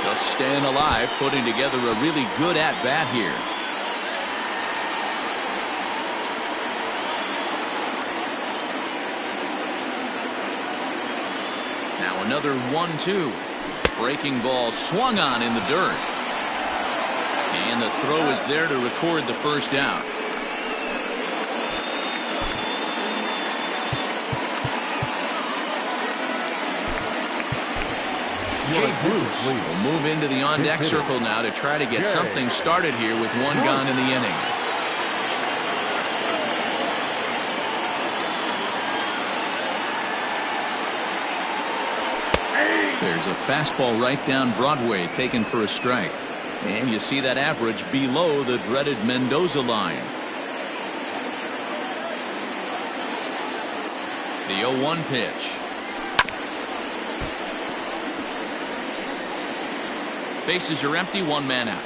Just staying alive, putting together a really good at-bat here. Now another 1-2. Breaking ball swung on in the dirt. And the throw is there to record the first out. Jay Bruce will move into the on-deck circle now to try to get something started here with 1 gone in the inning. There's a fastball right down Broadway taken for a strike. And you see that average below the dreaded Mendoza line. The 0-1 pitch. Bases are empty, 1 man out.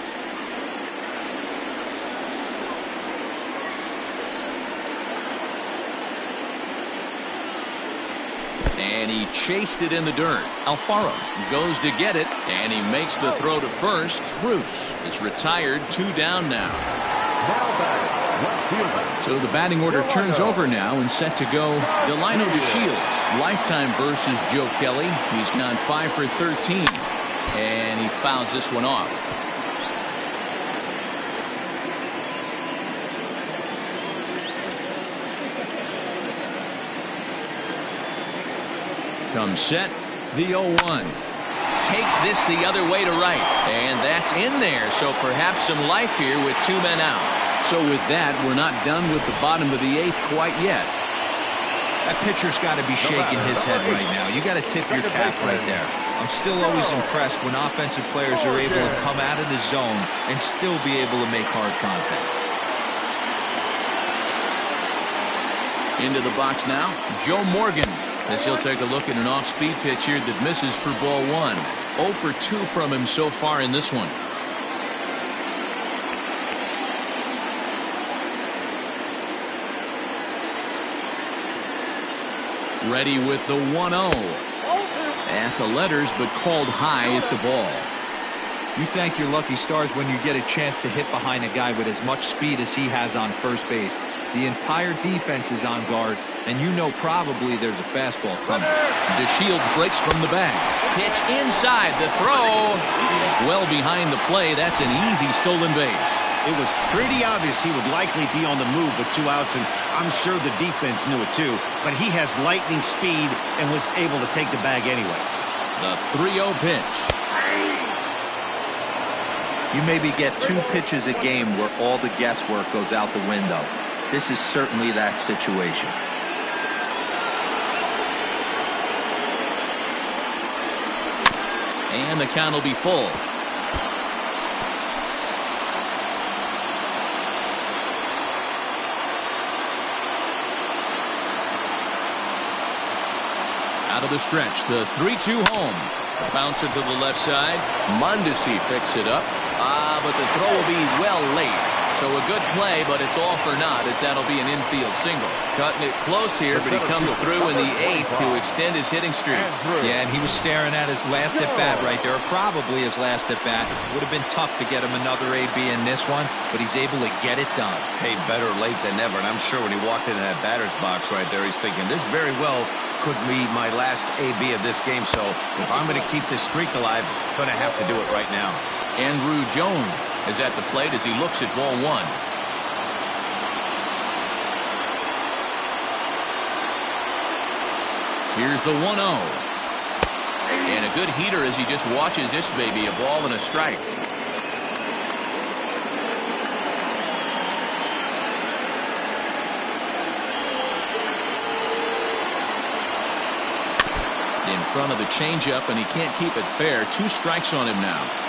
And he chased it in the dirt. Alfaro goes to get it, and he makes the throw to first. Bruce is retired, 2 down now. So the batting order turns over now and set to go. Delino DeShields, lifetime versus Joe Kelly. He's gone 5 for 13, and he fouls this one off. Comes set, the 0-1. Takes this the other way to right, and that's in there, so perhaps some life here with 2 men out. So with that, we're not done with the bottom of the 8th quite yet. That pitcher's got to be shaking his head right now. You got to tip your cap right there. I'm still always impressed when offensive players are able to come out of the zone and still be able to make hard contact. Into the box now, Joe Morgan. As he'll take a look at an off-speed pitch here that misses for ball 1. 0 for 2 from him so far in this one. Ready with the 1-0. At the letters, but called high. It's a ball. You thank your lucky stars when you get a chance to hit behind a guy with as much speed as he has on first base. The entire defense is on guard, and you know probably there's a fastball coming. DeShields breaks from the bag. Pitch inside. The throw is well behind the play. That's an easy stolen base. It was pretty obvious he would likely be on the move with 2 outs, and I'm sure the defense knew it too. But he has lightning speed and was able to take the bag anyways. The 3-0 pitch. You maybe get 2 pitches a game where all the guesswork goes out the window. This is certainly that situation. And the count will be full. Out of the stretch, the 3-2 home. The bouncer to the left side. Mondesi picks it up. But the throw will be well late. So a good play, but it's all for naught, as that'll be an infield single. Cutting it close here, but he comes through in the 8th to extend his hitting streak. Yeah, and he was staring at his last at-bat right there, or probably his last at-bat. Would have been tough to get him another AB in this one, but he's able to get it done. Hey, better late than never, and I'm sure when he walked into that batter's box right there, he's thinking, this very well could be my last AB of this game, so if I'm going to keep this streak alive, I'm going to have to do it right now. Andrew Jones is at the plate as he looks at ball 1. Here's the 1-0. And a good heater as he just watches this baby, a ball and a strike. In front of the changeup, and he can't keep it fair. 2 strikes on him now.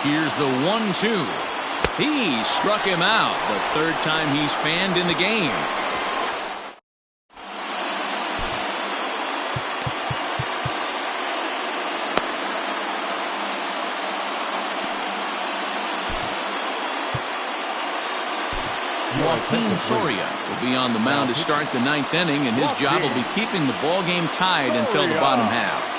Here's the 1-2. He struck him out. The 3rd time he's fanned in the game. Joaquin Soria will be on the mound to start the 9th inning, and his job will be keeping the ball game tied until the bottom half.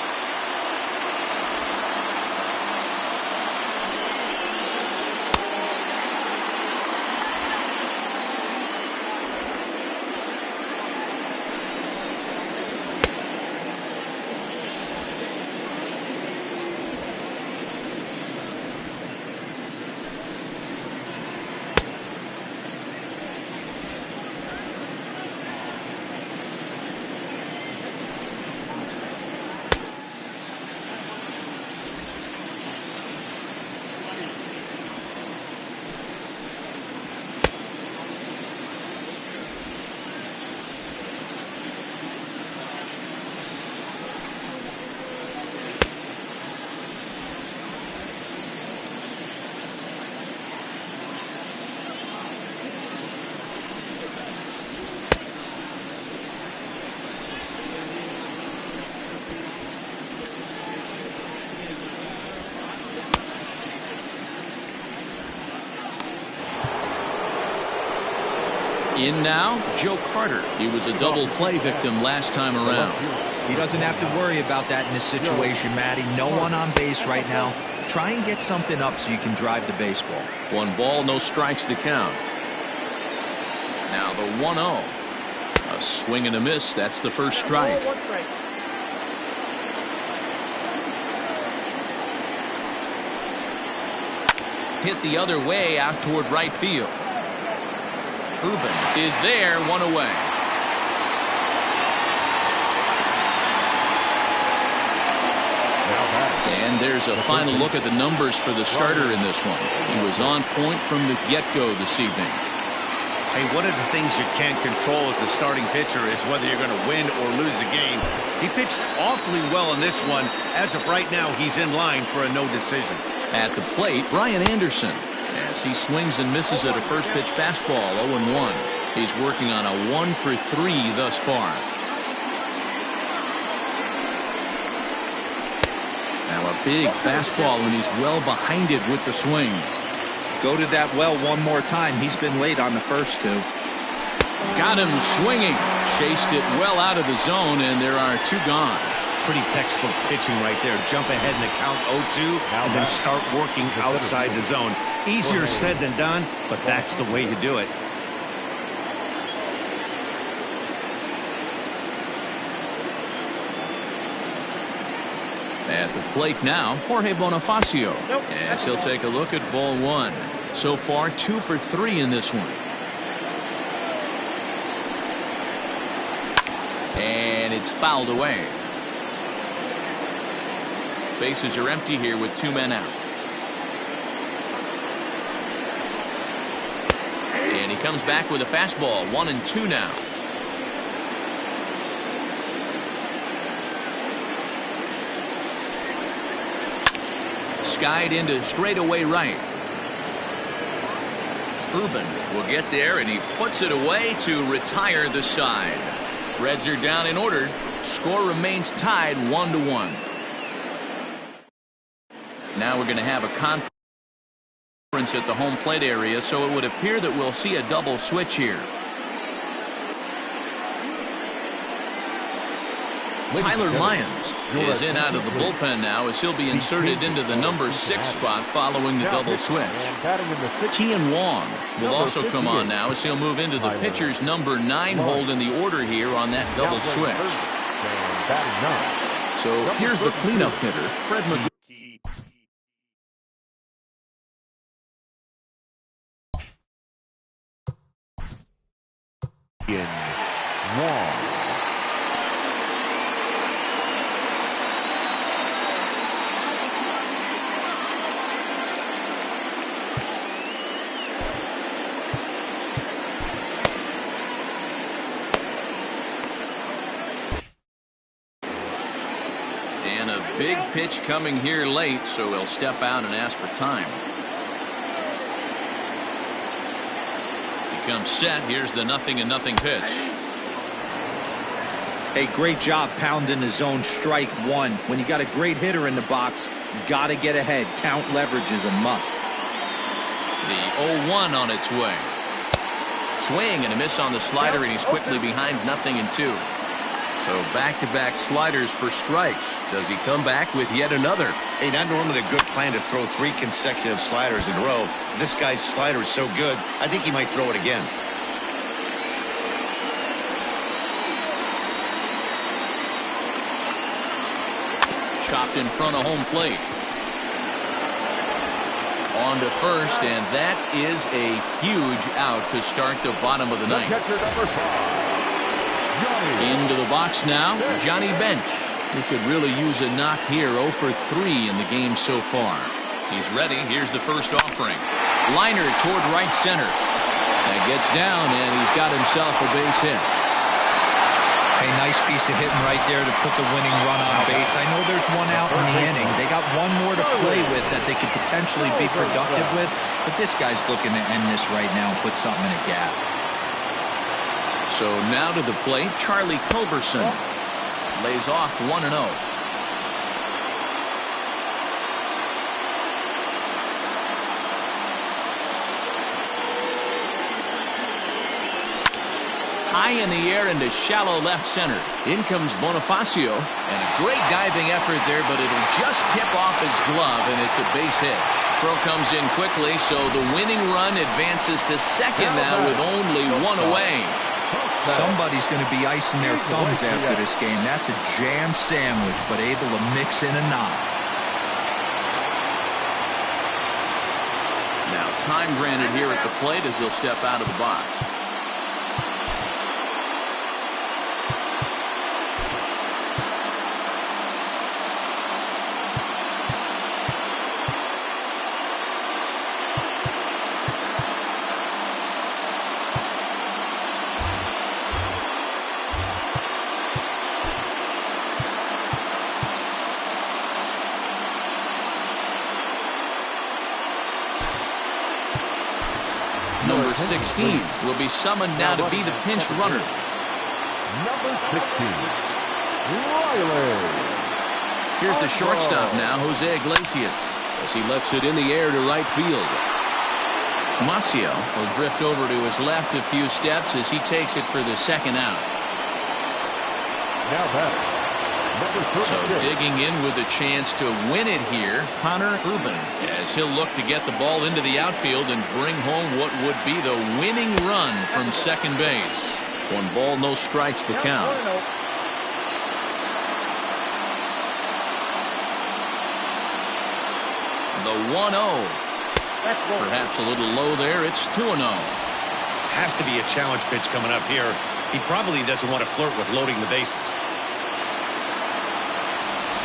In now, Joe Carter. He was a double play victim last time around. He doesn't have to worry about that in this situation, Matty. No one on base right now. Try and get something up so you can drive the baseball. 1 ball, no strikes to count. Now the 1-0. A swing and a miss. That's the first strike. Hit the other way out toward right field. Ruben is there, 1 away. And there's a final look at the numbers for the starter in this one. He was on point from the get-go this evening. Hey, one of the things you can't control as a starting pitcher is whether you're going to win or lose a game. He pitched awfully well in this one. As of right now, he's in line for a no decision. At the plate, Brian Anderson, as he swings and misses at a first pitch fastball, 0-1. He's working on a 1 for 3 thus far. Now a big fastball, and he's well behind it with the swing. Go to that well one more time. He's been late on the first 2. Got him swinging. Chased it well out of the zone, and there are 2 gone. Pretty textbook pitching right there. Jump ahead in the count 0-2 and then start working outside the zone. Easier said than done, but that's the way to do it. At the plate now, Jorge Bonifacio, as he'll take a look at ball 1. So far, 2 for 3 in this one. And it's fouled away. Bases are empty here with 2 men out. And he comes back with a fastball, 1-2 now. Skied into straightaway right. Urban will get there, and he puts it away to retire the side. Reds are down in order. Score remains tied 1-1. Now we're going to have a conference at the home plate area, so it would appear that we'll see a double switch here. Tyler Lyons is in out of the bullpen now, as he'll be inserted into the number 6 spot following the double switch. Kian Wong will also come on now, as he'll move into the pitcher's number 9 hold in the order here on that double switch. So here's the cleanup hitter, Fred McGraw. And a big pitch coming here late, so he'll step out and ask for time. He comes set. Here's the 0-0 pitch. Hey, great job pounding the zone. Strike one. When you got a great hitter in the box, you got to get ahead. Count leverage is a must. The 0-1 on its way. Swing and a miss on the slider, and he's quickly behind 0-2. So back-to-back sliders for strikes. Does he come back with yet another? Hey, not normally a good plan to throw 3 consecutive sliders in a row. This guy's slider is so good, I think he might throw it again. Chopped in front of home plate. On to first, and that is a huge out to start the bottom of the ninth. Into the box now, Johnny Bench. He could really use a knock here. 0 for 3 in the game so far. He's ready. Here's the first offering. Liner toward right center. That gets down, and he's got himself a base hit. A nice piece of hitting right there to put the winning run on base. I know there's one out in the inning. They got one more to play with that they could potentially be productive with, but this guy's looking to end this right now and put something in a gap. So now to the plate, Charlie Culberson lays off 1-0. High in the air into shallow left center. In comes Bonifacio, and a great diving effort there, but it'll just tip off his glove, and it's a base hit. Throw comes in quickly, so the winning run advances to second now with only 1 away. Somebody's going to be icing their thumbs after this game. That's a jam sandwich, but able to mix in a knot. Now time granted here at the plate as he'll step out of the box. Number 16 will be summoned now to be the pinch runner. Number 16, Riley. Here's the shortstop now, Jose Iglesias, as he lifts it in the air to right field. Maciel will drift over to his left a few steps as he takes it for the second out. Now batting. So digging in with a chance to win it here, Connor Urban, as he'll look to get the ball into the outfield and bring home what would be the winning run from second base. 1 ball, no strikes, the count. The 1-0. Perhaps a little low there. It's 2-0. Has to be a challenge pitch coming up here. He probably doesn't want to flirt with loading the bases.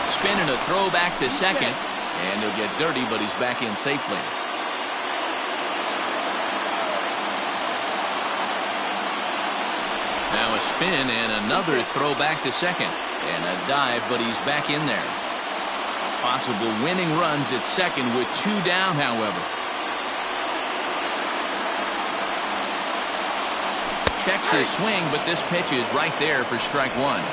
Spin and a throw back to second, and he'll get dirty, but he's back in safely. Now a spin and another throw back to second, and a dive, but he's back in there. Possible winning runs at second with 2 down, however. Checks his swing, but this pitch is right there for strike one.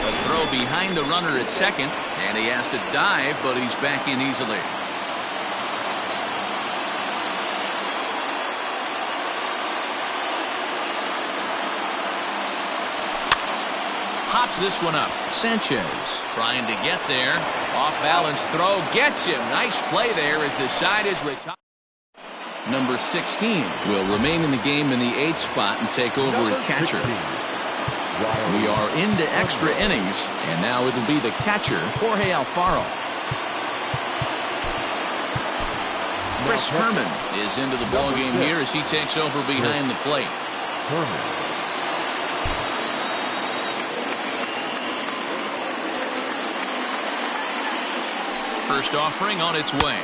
A throw behind the runner at second, and he has to dive, but he's back in easily. Pops this one up. Sanchez trying to get there. Off balance throw gets him. Nice play there as the side is retired. Number 16 will remain in the game in the 8th spot and take over at catcher. We are into extra innings, and now it'll be the catcher, Jorge Alfaro. Chris Herman is into the ballgame here as he takes over behind the plate. First offering on its way.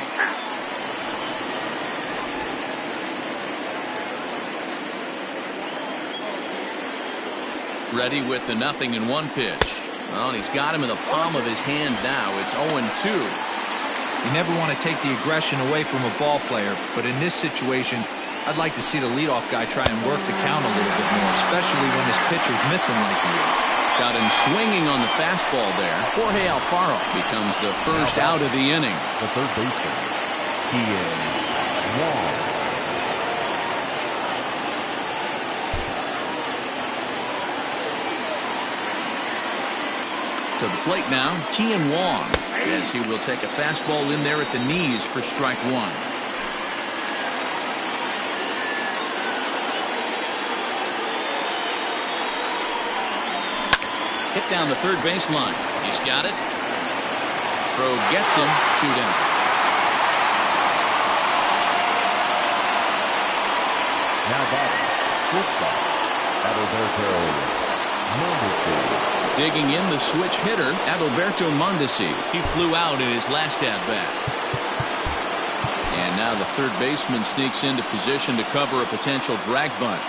Ready with the 0-1 pitch. Well, he's got him in the palm of his hand now. It's 0-2. You never want to take the aggression away from a ball player, but in this situation, I'd like to see the leadoff guy try and work the count a little bit more, especially when his pitcher's missing like he is. Got him swinging on the fastball there. Jorge Alfaro becomes the first out of the inning. The third baseman, he is Wong. To the plate now, Kian Wong, as he will take a fastball in there at the knees for strike one. Hit down the third baseline. He's got it. Throw gets him. 2 down. Now batting, shortstop, Adalberto Mondesi. Digging in the switch hitter, Adalberto Mondesi. He flew out in his last at-bat. And now the third baseman sneaks into position to cover a potential drag bunt.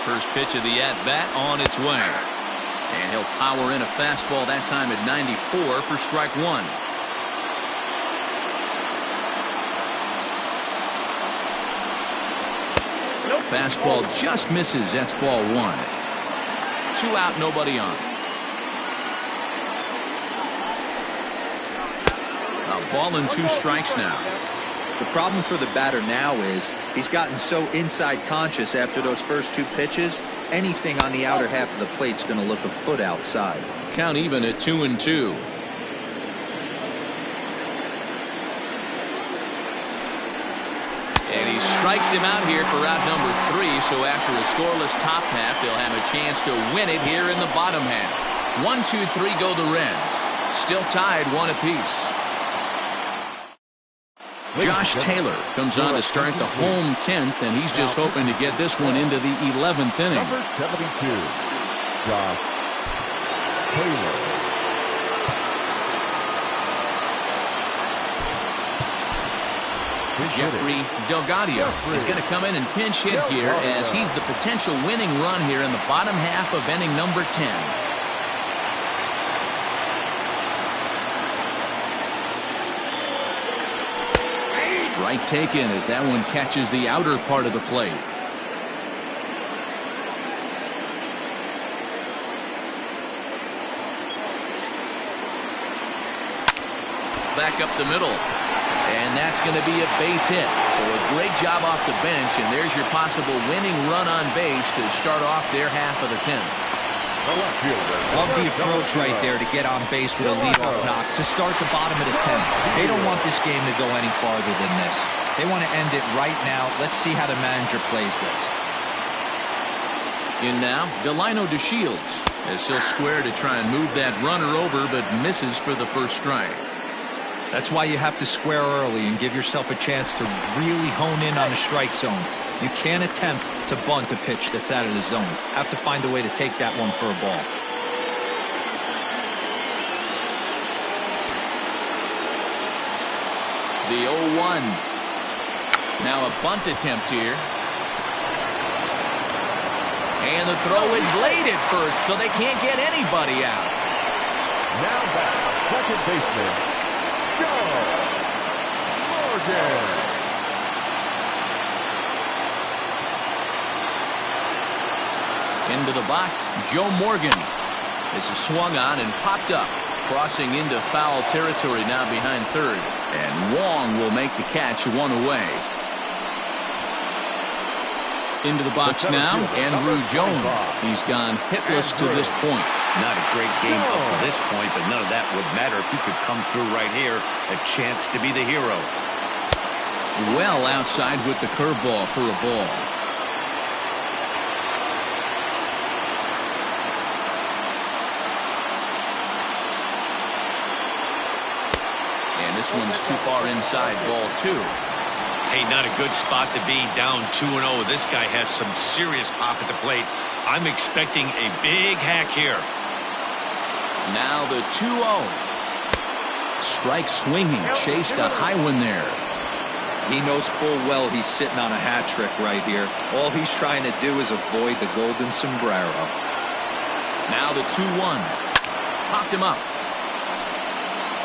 First pitch of the at-bat on its way. And he'll power in a fastball that time at 94 for strike one. Fastball just misses. That's ball one. 2 out, nobody on. A ball and 2 strikes now. The problem for the batter now is he's gotten so inside conscious after those first 2 pitches. Anything on the outer half of the plate's going to look a foot outside. Count even at 2-2. And he strikes him out here for out number 3. So after a scoreless top half, they'll have a chance to win it here in the bottom half. 1, 2, 3 go the Reds. Still tied 1 apiece. Josh Taylor comes on to start the home 10th, and he's just hoping to get this one into the 11th inning. Number 72, Josh Taylor. Jeffrey Delgadio is going to come in and pinch hit here as he's the potential winning run here in the bottom half of inning number 10. Strike taken as that one catches the outer part of the plate. Back up the middle. And that's going to be a base hit. So a great job off the bench, and there's your possible winning run on base to start off their half of the 10th. Love the approach right there to get on base with a leadoff knock to start the bottom of the 10th. They don't want this game to go any farther than this. They want to end it right now. Let's see how the manager plays this. In now, Delino DeShields as he'll square to try and move that runner over, but misses for the first strike. That's why you have to square early and give yourself a chance to really hone in on the strike zone. You can't attempt to bunt a pitch that's out of the zone. Have to find a way to take that one for a ball. The 0-1. Now a bunt attempt here. And the throw is late at first, so they can't get anybody out. Now back, second baseman, Joe Saberhagen. Into the box, Joe Morgan. This is swung on and popped up. Crossing into foul territory now behind third. And Wong will make the catch, one away. Into the box now, Andrew Jones. He's gone hitless to this point. Not a great game up to this point, but none of that would matter if he could come through right here. A chance to be the hero. Well outside with the curveball for a ball. And this one's too far inside, ball two. Hey, not a good spot to be, down 2-0. This guy has some serious pop at the plate. I'm expecting a big hack here. Now the 2-0. Strike swinging, chased a high one there. He knows full well he's sitting on a hat trick right here. All he's trying to do is avoid the golden sombrero. Now the 2-1. Popped him up.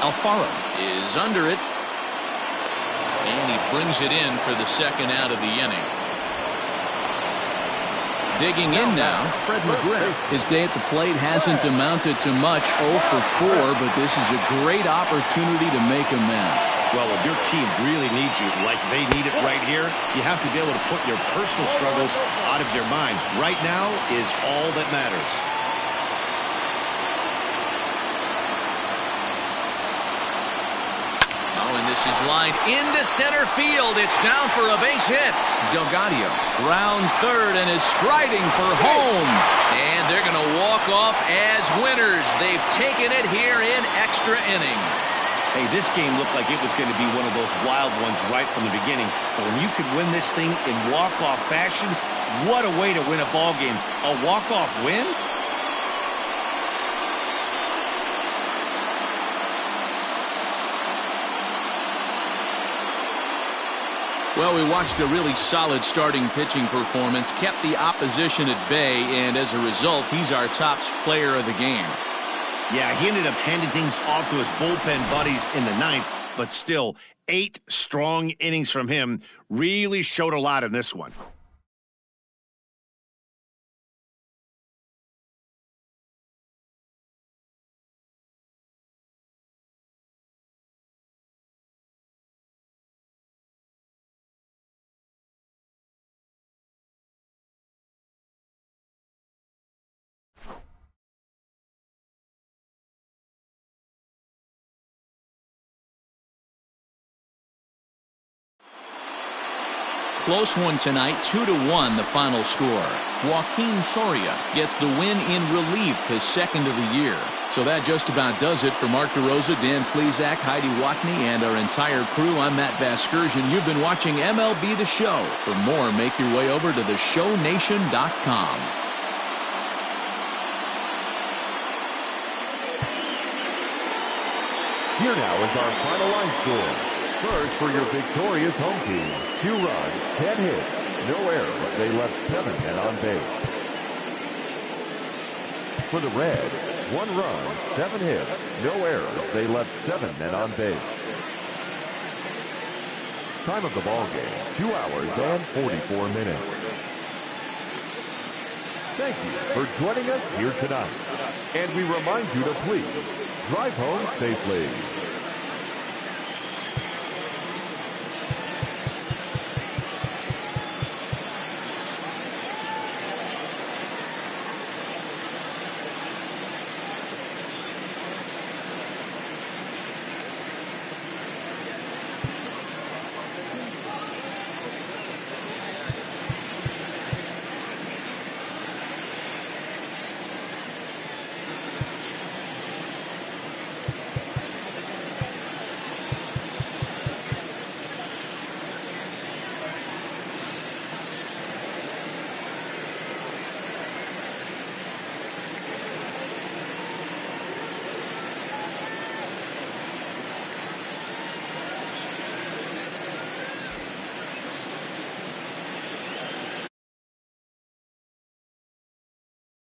Alfaro is under it. And he brings it in for the second out of the inning. Digging in now, Fred McGriff. His day at the plate hasn't amounted to much, 0 for 4, but this is a great opportunity to make amends. Well, if your team really needs you like they need it right here, you have to be able to put your personal struggles out of your mind. Right now is all that matters. And this is lined into center field. It's down for a base hit. Delgadio rounds third and is striding for home. And they're going to walk off as winners. They've taken it here in extra innings. Hey, this game looked like it was going to be one of those wild ones right from the beginning. But when you could win this thing in walk-off fashion, what a way to win a ball game. A walk-off win? Well, we watched a really solid starting pitching performance, kept the opposition at bay, and as a result, he's our top player of the game. Yeah, he ended up handing things off to his bullpen buddies in the ninth, but still, 8 strong innings from him really showed a lot in this one. Close one tonight, 2-1 the final score. Joaquin Soria gets the win in relief, his second of the year. So that just about does it for Mark DeRosa, Dan Plesac, Heidi Watney, and our entire crew. I'm Matt Vasgersian. You've been watching MLB The Show. For more, make your way over to theshownation.com. Here now is our final line score. First, for your victorious home team, 2 runs, 10 hits, no errors. They left 7 men on base. For the Reds, 1 run, 7 hits, no errors. They left 7 men on base. Time of the ball game, 2 hours and 44 minutes. Thank you for joining us here tonight. And we remind you to please drive home safely.